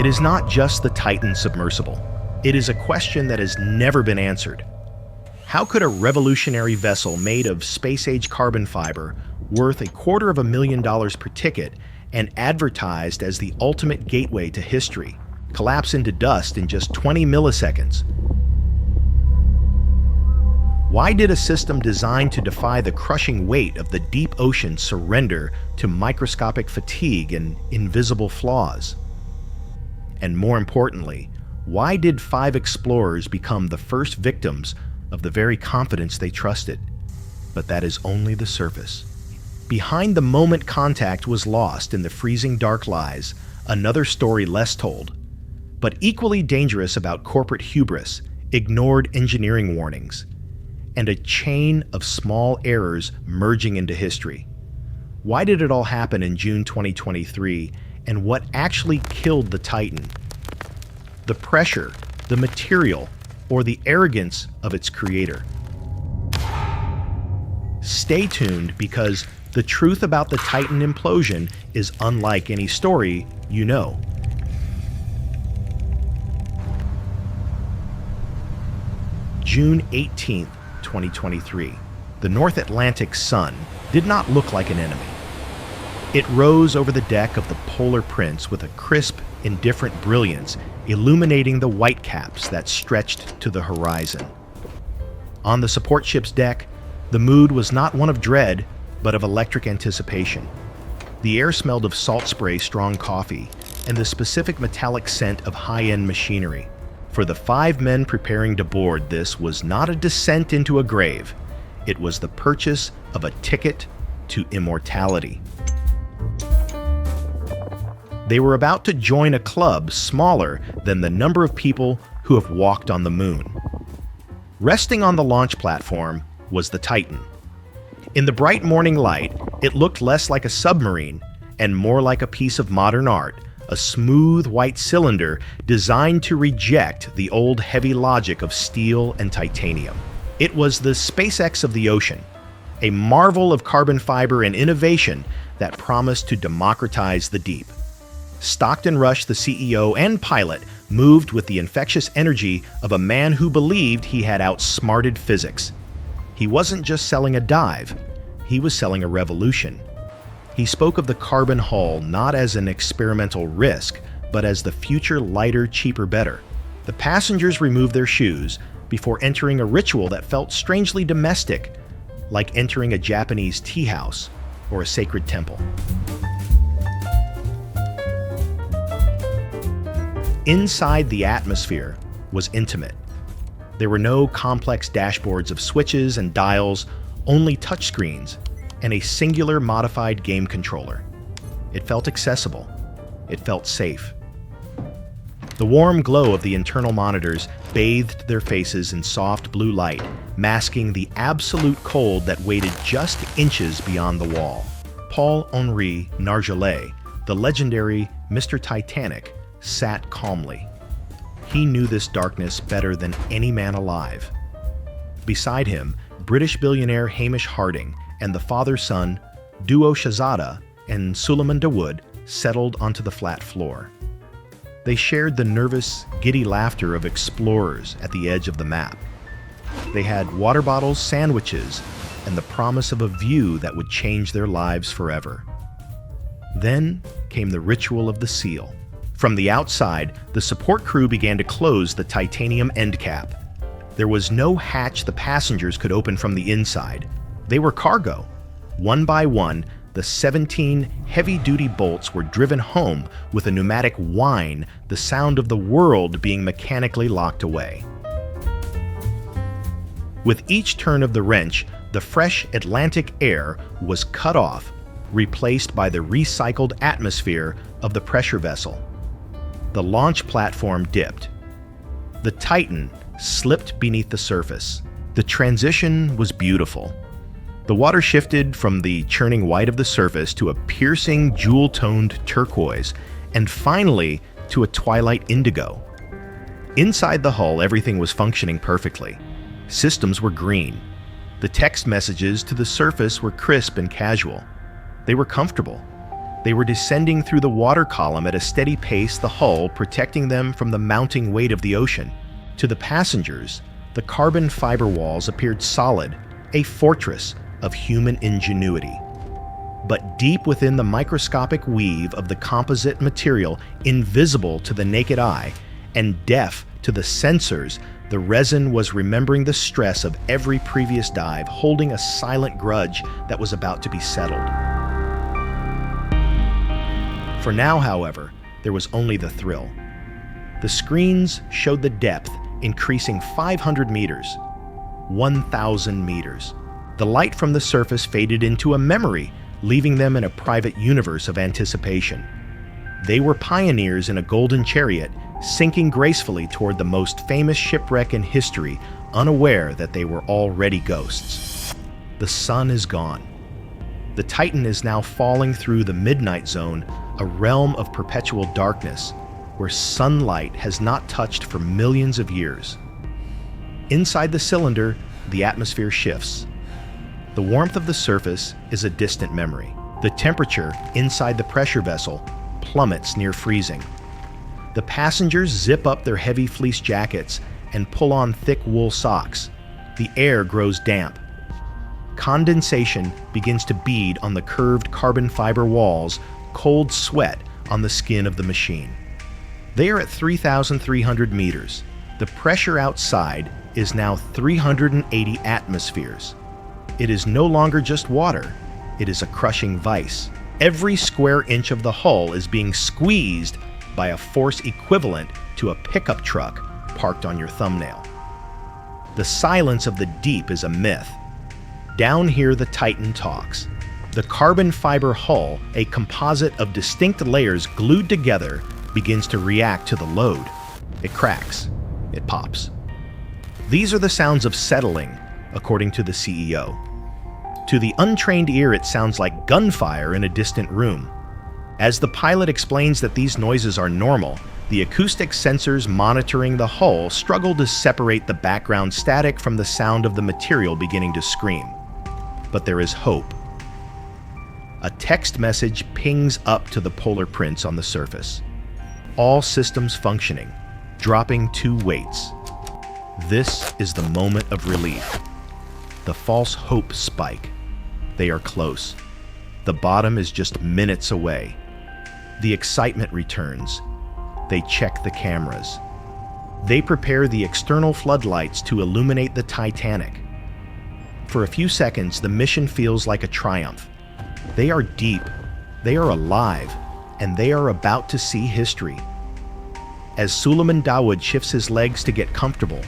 It is not just the Titan submersible. It is a question that has never been answered. How could a revolutionary vessel made of space-age carbon fiber, worth $250,000 per ticket and advertised as the ultimate gateway to history, collapse into dust in just 20 milliseconds? Why did a system designed to defy the crushing weight of the deep ocean surrender to microscopic fatigue and invisible flaws? And more importantly, why did 5 explorers become the first victims of the very confidence they trusted? But that is only the surface. Behind the moment contact was lost in the freezing dark lies another story less told, but equally dangerous about corporate hubris, ignored engineering warnings, and a chain of small errors merging into history. Why did it all happen in June 2023, and what actually killed the Titan? The pressure, the material, or the arrogance of its creator? Stay tuned, because the truth about the Titan implosion is unlike any story you know. June 18th, 2023. The North Atlantic sun did not look like an enemy. It rose over the deck of the Polar Prince with a crisp, indifferent brilliance, illuminating the whitecaps that stretched to the horizon. On the support ship's deck, the mood was not one of dread, but of electric anticipation. The air smelled of salt spray strong coffee and the specific metallic scent of high-end machinery. For the 5 men preparing to board, this was not a descent into a grave. It was the purchase of a ticket to immortality. They were about to join a club smaller than the number of people who have walked on the moon. Resting on the launch platform was the Titan. In the bright morning light, it looked less like a submarine and more like a piece of modern art, a smooth white cylinder designed to reject the old heavy logic of steel and titanium. It was the SpaceX of the ocean, a marvel of carbon fiber and innovation that promised to democratize the deep. Stockton Rush, the CEO and pilot, moved with the infectious energy of a man who believed he had outsmarted physics. He wasn't just selling a dive, he was selling a revolution. He spoke of the carbon hull not as an experimental risk, but as the future lighter, cheaper, better. The passengers removed their shoes before entering a ritual that felt strangely domestic, like entering a Japanese tea house or a sacred temple. Inside, the atmosphere was intimate. There were no complex dashboards of switches and dials, only touchscreens and a singular modified game controller. It felt accessible. It felt safe. The warm glow of the internal monitors bathed their faces in soft blue light, masking the absolute cold that waited just inches beyond the wall. Paul-Henri Nargeolet, the legendary Mr. Titanic, sat calmly. He knew this darkness better than any man alive. Beside him, British billionaire Hamish Harding and the father-son duo Shahzada and Suleiman Dawood settled onto the flat floor. They shared the nervous, giddy laughter of explorers at the edge of the map. They had water bottles, sandwiches, and the promise of a view that would change their lives forever. Then came the ritual of the seal. From the outside, the support crew began to close the titanium end cap. There was no hatch the passengers could open from the inside. They were cargo. One by one, the 17 heavy-duty bolts were driven home with a pneumatic whine, the sound of the world being mechanically locked away. With each turn of the wrench, the fresh Atlantic air was cut off, replaced by the recycled atmosphere of the pressure vessel. The launch platform dipped. The Titan slipped beneath the surface. The transition was beautiful. The water shifted from the churning white of the surface to a piercing jewel-toned turquoise, and finally to a twilight indigo. Inside the hull, everything was functioning perfectly. Systems were green. The text messages to the surface were crisp and casual. They were comfortable. They were descending through the water column at a steady pace, the hull protecting them from the mounting weight of the ocean. To the passengers, the carbon fiber walls appeared solid, a fortress of human ingenuity. But deep within the microscopic weave of the composite material, invisible to the naked eye and deaf to the sensors, the resin was remembering the stress of every previous dive, holding a silent grudge that was about to be settled. For now, however, there was only the thrill. The screens showed the depth increasing 500 meters, 1,000 meters. The light from the surface faded into a memory, leaving them in a private universe of anticipation. They were pioneers in a golden chariot, sinking gracefully toward the most famous shipwreck in history, unaware that they were already ghosts. The sun is gone. The Titan is now falling through the midnight zone, a realm of perpetual darkness, where sunlight has not touched for millions of years. Inside the cylinder, the atmosphere shifts. The warmth of the surface is a distant memory. The temperature inside the pressure vessel plummets near freezing. The passengers zip up their heavy fleece jackets and pull on thick wool socks. The air grows damp. Condensation begins to bead on the curved carbon fiber walls, cold sweat on the skin of the machine. They are at 3,300 meters. The pressure outside is now 380 atmospheres. It is no longer just water, it is a crushing vice. Every square inch of the hull is being squeezed by a force equivalent to a pickup truck parked on your thumbnail. The silence of the deep is a myth. Down here, the Titan talks. The carbon fiber hull, a composite of distinct layers glued together, begins to react to the load. It cracks. It pops. These are the sounds of settling, according to the CEO. To the untrained ear, it sounds like gunfire in a distant room. As the pilot explains that these noises are normal, the acoustic sensors monitoring the hull struggle to separate the background static from the sound of the material beginning to scream. But there is hope. A text message pings up to the polar prints on the surface. All systems functioning, dropping 2 weights. This is the moment of relief. The false hope spike. They are close. The bottom is just minutes away. The excitement returns. They check the cameras. They prepare the external floodlights to illuminate the Titanic. For a few seconds, the mission feels like a triumph. They are deep, they are alive, and they are about to see history. As Suleiman Dawood shifts his legs to get comfortable,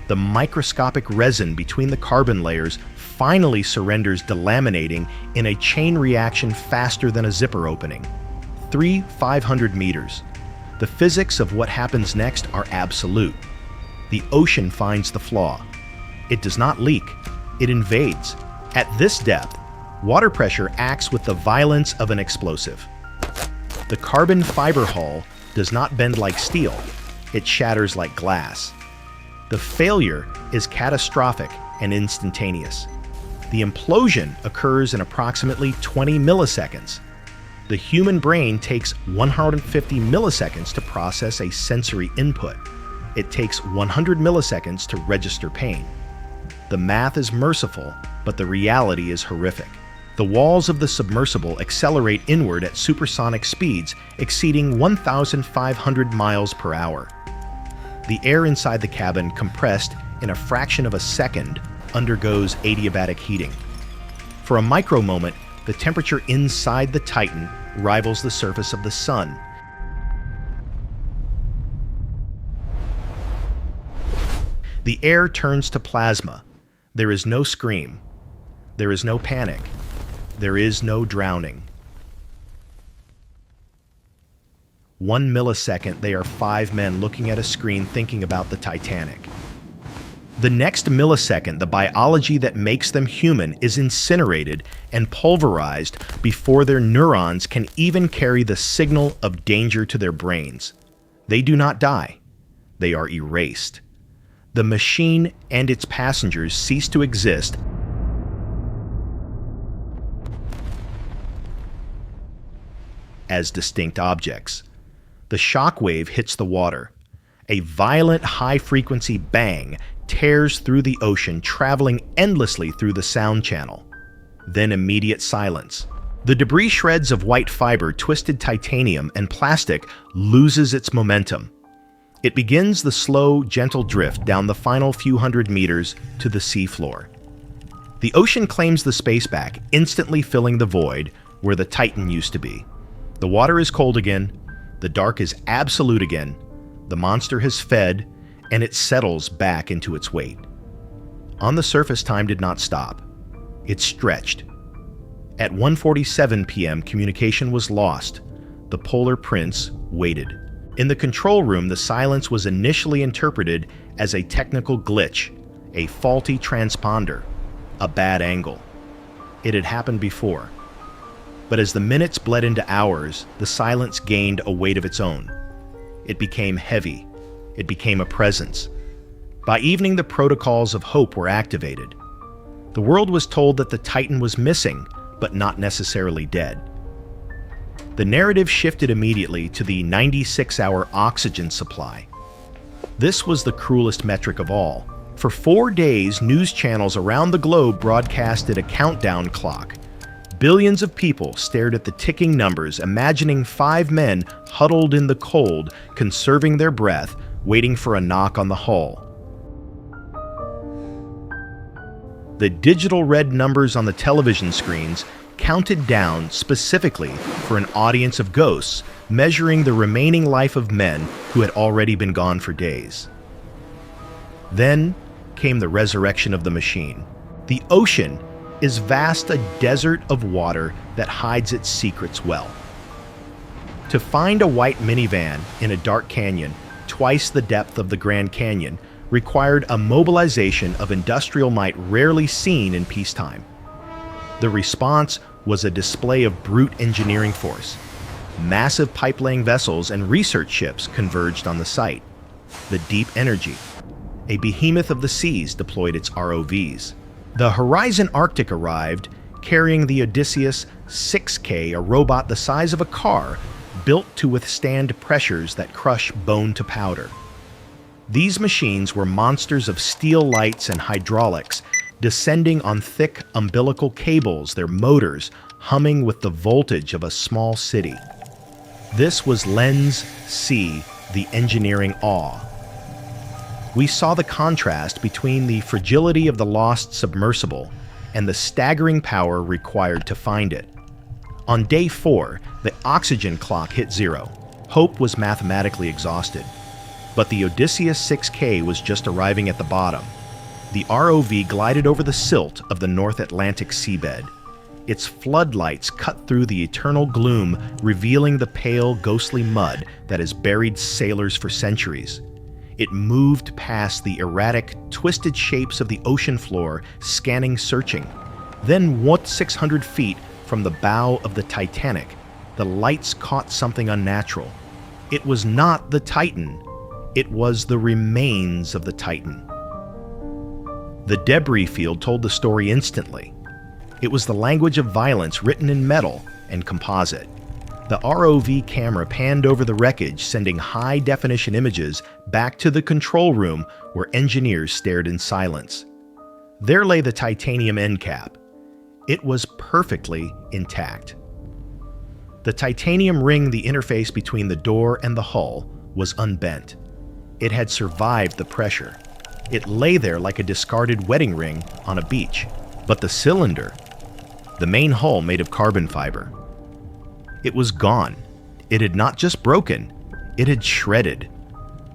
the microscopic resin between the carbon layers finally surrenders, delaminating in a chain reaction faster than a zipper opening. 500 meters. The physics of what happens next are absolute. The ocean finds the flaw. It does not leak. It invades. At this depth, water pressure acts with the violence of an explosive. The carbon fiber hull does not bend like steel. It shatters like glass. The failure is catastrophic and instantaneous. The implosion occurs in approximately 20 milliseconds. The human brain takes 150 milliseconds to process a sensory input. It takes 100 milliseconds to register pain. The math is merciful, but the reality is horrific. The walls of the submersible accelerate inward at supersonic speeds exceeding 1,500 miles per hour. The air inside the cabin, compressed in a fraction of a second, undergoes adiabatic heating. For a micro moment, the temperature inside the Titan rivals the surface of the sun. The air turns to plasma. There is no scream. There is no panic. There is no drowning. 1 millisecond, they are 5 men looking at a screen thinking about the Titanic. The next millisecond, the biology that makes them human is incinerated and pulverized before their neurons can even carry the signal of danger to their brains. They do not die. They are erased. The machine and its passengers cease to exist. as distinct objects. The shock wave hits the water. A violent high-frequency bang tears through the ocean, traveling endlessly through the sound channel. Then immediate silence. The debris shreds of white fiber, twisted titanium, and plastic loses its momentum. It begins the slow, gentle drift down the final few hundred meters to the seafloor. The ocean claims the space back, instantly filling the void where the Titan used to be. The water is cold again, the dark is absolute again, the monster has fed, and it settles back into its weight. On the surface, time did not stop. It stretched. At 1:47 p.m., communication was lost. The Polar Prince waited. In the control room, the silence was initially interpreted as a technical glitch, a faulty transponder, a bad angle. It had happened before. But as the minutes bled into hours, the silence gained a weight of its own. It became heavy. It became a presence. By evening, the protocols of hope were activated. The world was told that the Titan was missing, but not necessarily dead. The narrative shifted immediately to the 96-hour oxygen supply. This was the cruelest metric of all. For 4 days, news channels around the globe broadcasted a countdown clock. Billions of people stared at the ticking numbers, imagining 5 men huddled in the cold, conserving their breath, waiting for a knock on the hull. The digital red numbers on the television screens counted down specifically for an audience of ghosts, measuring the remaining life of men who had already been gone for days. Then came the resurrection of the machine. The ocean is vast, a desert of water that hides its secrets well. To find a white minivan in a dark canyon, twice the depth of the Grand Canyon, required a mobilization of industrial might rarely seen in peacetime. The response was a display of brute engineering force. Massive pipe-laying vessels and research ships converged on the site. The Deep Energy, a behemoth of the seas, deployed its ROVs. The Horizon Arctic arrived, carrying the Odysseus 6K, a robot the size of a car, built to withstand pressures that crush bone to powder. These machines were monsters of steel lights and hydraulics, descending on thick umbilical cables, their motors humming with the voltage of a small city. This was Lens C, the engineering awe. We saw the contrast between the fragility of the lost submersible and the staggering power required to find it. On day 4, the oxygen clock hit 0. Hope was mathematically exhausted. But the Odysseus 6K was just arriving at the bottom. The ROV glided over the silt of the North Atlantic seabed. Its floodlights cut through the eternal gloom, revealing the pale, ghostly mud that has buried sailors for centuries. It moved past the erratic, twisted shapes of the ocean floor, scanning, searching. Then, 600 feet from the bow of the Titanic, the lights caught something unnatural. It was not the Titan. It was the remains of the Titan. The debris field told the story instantly. It was the language of violence written in metal and composite. The ROV camera panned over the wreckage, sending high-definition images back to the control room where engineers stared in silence. There lay the titanium end cap. It was perfectly intact. The titanium ring, the interface between the door and the hull, was unbent. It had survived the pressure. It lay there like a discarded wedding ring on a beach. But the cylinder, the main hull made of carbon fiber, it was gone. It had not just broken, it had shredded.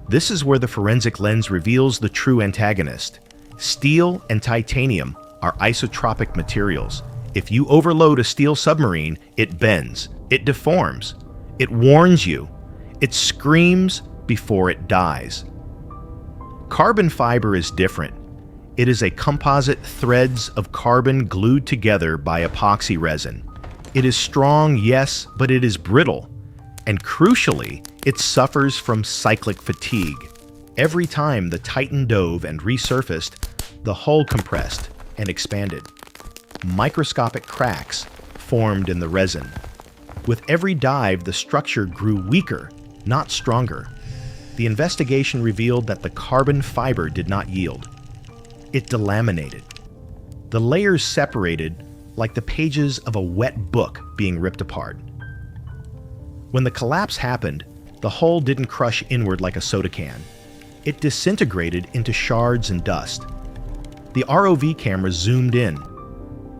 This is where the forensic lens reveals the true antagonist. Steel and titanium are isotropic materials. If you overload a steel submarine, it bends, it deforms, it warns you, it screams before it dies. Carbon fiber is different. It is a composite threads of carbon glued together by epoxy resin. It is strong, yes, but it is brittle. And crucially, it suffers from cyclic fatigue. Every time the Titan dove and resurfaced, the hull compressed and expanded. Microscopic cracks formed in the resin. With every dive, the structure grew weaker, not stronger. The investigation revealed that the carbon fiber did not yield. It delaminated. The layers separated like the pages of a wet book being ripped apart. When the collapse happened, the hull didn't crush inward like a soda can. It disintegrated into shards and dust. The ROV cameras zoomed in.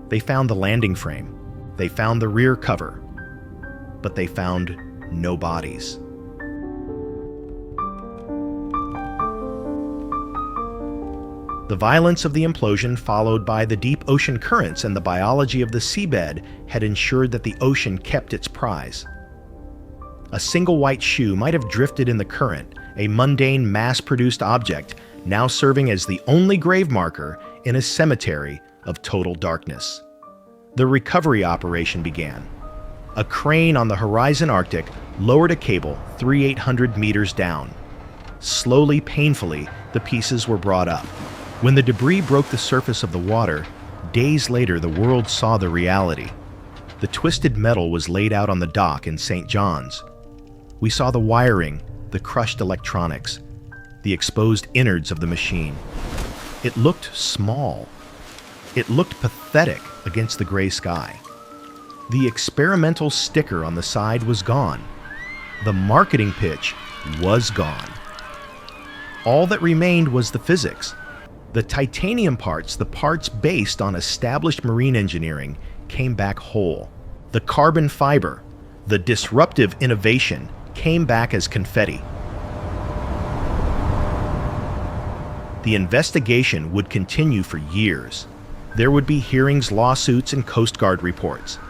They found the landing frame. They found the rear cover. But they found no bodies. The violence of the implosion, followed by the deep ocean currents and the biology of the seabed, had ensured that the ocean kept its prize. A single white shoe might have drifted in the current, a mundane, mass-produced object, now serving as the only grave marker in a cemetery of total darkness. The recovery operation began. A crane on the Horizon Arctic lowered a cable 3,800 meters down. Slowly, painfully, the pieces were brought up. When the debris broke the surface of the water, days later the world saw the reality. The twisted metal was laid out on the dock in St. John's. We saw the wiring, the crushed electronics, the exposed innards of the machine. It looked small. It looked pathetic against the gray sky. The experimental sticker on the side was gone. The marketing pitch was gone. All that remained was the physics. The titanium parts, the parts based on established marine engineering, came back whole. The carbon fiber, the disruptive innovation, came back as confetti. The investigation would continue for years. There would be hearings, lawsuits, and Coast Guard reports.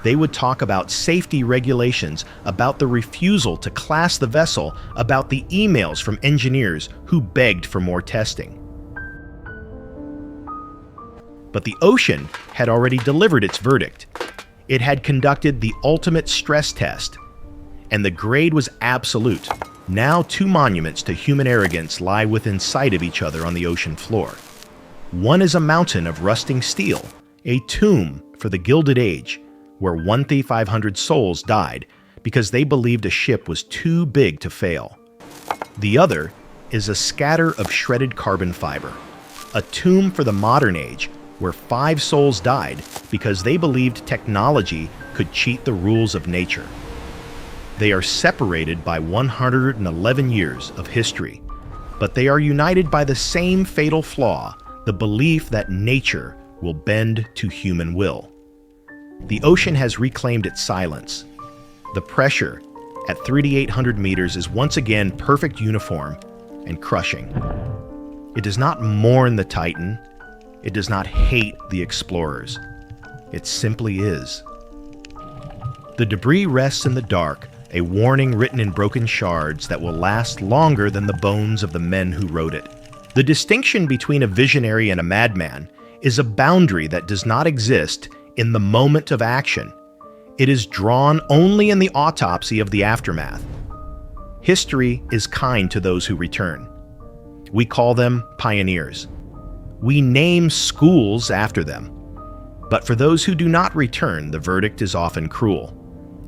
They would talk about safety regulations, about the refusal to class the vessel, about the emails from engineers who begged for more testing. But the ocean had already delivered its verdict. It had conducted the ultimate stress test, and the grade was absolute. Now 2 monuments to human arrogance lie within sight of each other on the ocean floor. One is a mountain of rusting steel, a tomb for the Gilded Age, where 1,500 souls died because they believed a ship was too big to fail. The other is a scatter of shredded carbon fiber, a tomb for the modern age, where 5 souls died because they believed technology could cheat the rules of nature. They are separated by 111 years of history, but they are united by the same fatal flaw, the belief that nature will bend to human will. The ocean has reclaimed its silence. The pressure at 3,800 meters is once again perfect, uniform, and crushing. It does not mourn the Titan. It does not hate the explorers. It simply is. The debris rests in the dark, a warning written in broken shards that will last longer than the bones of the men who wrote it. The distinction between a visionary and a madman is a boundary that does not exist in the moment of action. It is drawn only in the autopsy of the aftermath. History is kind to those who return. We call them pioneers. We name schools after them. But for those who do not return, the verdict is often cruel.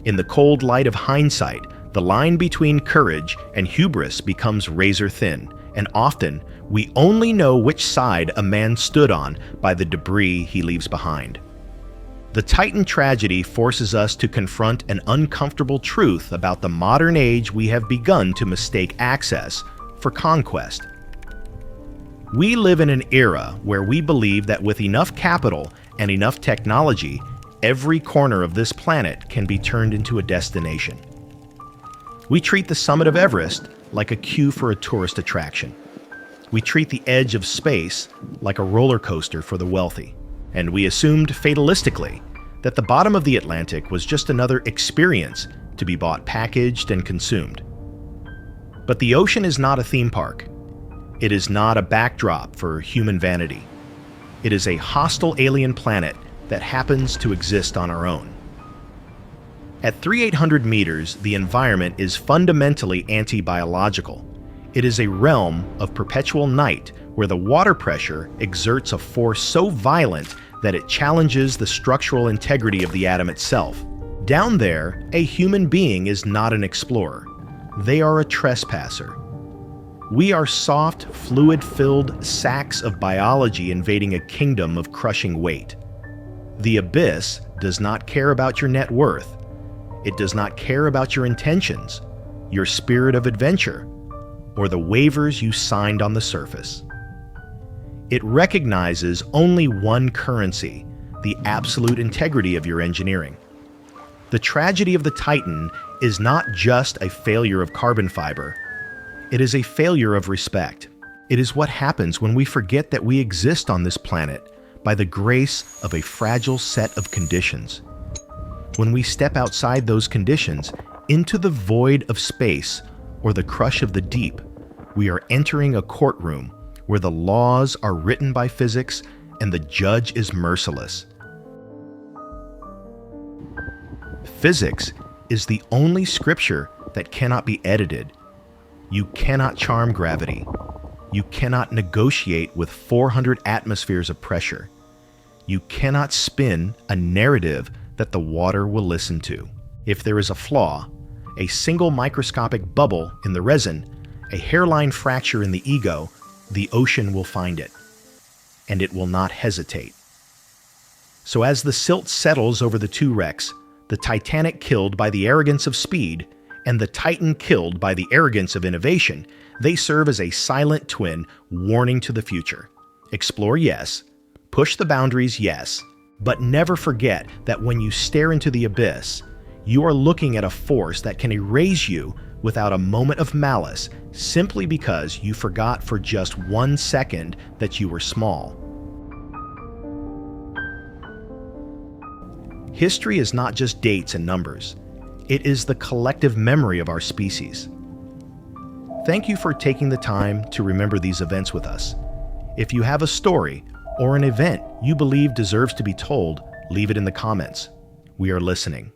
In the cold light of hindsight, the line between courage and hubris becomes razor thin, and often we only know which side a man stood on by the debris he leaves behind. The Titan tragedy forces us to confront an uncomfortable truth about the modern age we have begun to mistake access for conquest. We live in an era where we believe that with enough capital and enough technology, every corner of this planet can be turned into a destination. We treat the summit of Everest like a queue for a tourist attraction. We treat the edge of space like a roller coaster for the wealthy. And we assumed fatalistically that the bottom of the Atlantic was just another experience to be bought packaged and consumed. But the ocean is not a theme park. It is not a backdrop for human vanity. It is a hostile alien planet that happens to exist on our own. At 3,800 meters, the environment is fundamentally anti-biological. It is a realm of perpetual night where the water pressure exerts a force so violent that it challenges the structural integrity of the atom itself. Down there, a human being is not an explorer. They are a trespasser. We are soft, fluid-filled sacks of biology invading a kingdom of crushing weight. The abyss does not care about your net worth. It does not care about your intentions, your spirit of adventure, or the waivers you signed on the surface. It recognizes only one currency, the absolute integrity of your engineering. The tragedy of the Titan is not just a failure of carbon fiber. It is a failure of respect. It is what happens when we forget that we exist on this planet by the grace of a fragile set of conditions. When we step outside those conditions into the void of space or the crush of the deep, we are entering a courtroom where the laws are written by physics and the judge is merciless. Physics is the only scripture that cannot be edited. You cannot charm gravity. You cannot negotiate with 400 atmospheres of pressure. You cannot spin a narrative that the water will listen to. If there is a flaw, a single microscopic bubble in the resin, a hairline fracture in the ego, the ocean will find it, and it will not hesitate. So as the silt settles over the two wrecks, the Titanic killed by the arrogance of speed, and the Titan killed by the arrogance of innovation, they serve as a silent twin warning to the future. Explore, yes. Push the boundaries, yes. But never forget that when you stare into the abyss, you are looking at a force that can erase you without a moment of malice simply because you forgot for just 1 second that you were small. History is not just dates and numbers. It is the collective memory of our species. Thank you for taking the time to remember these events with us. If you have a story or an event you believe deserves to be told, leave it in the comments. We are listening.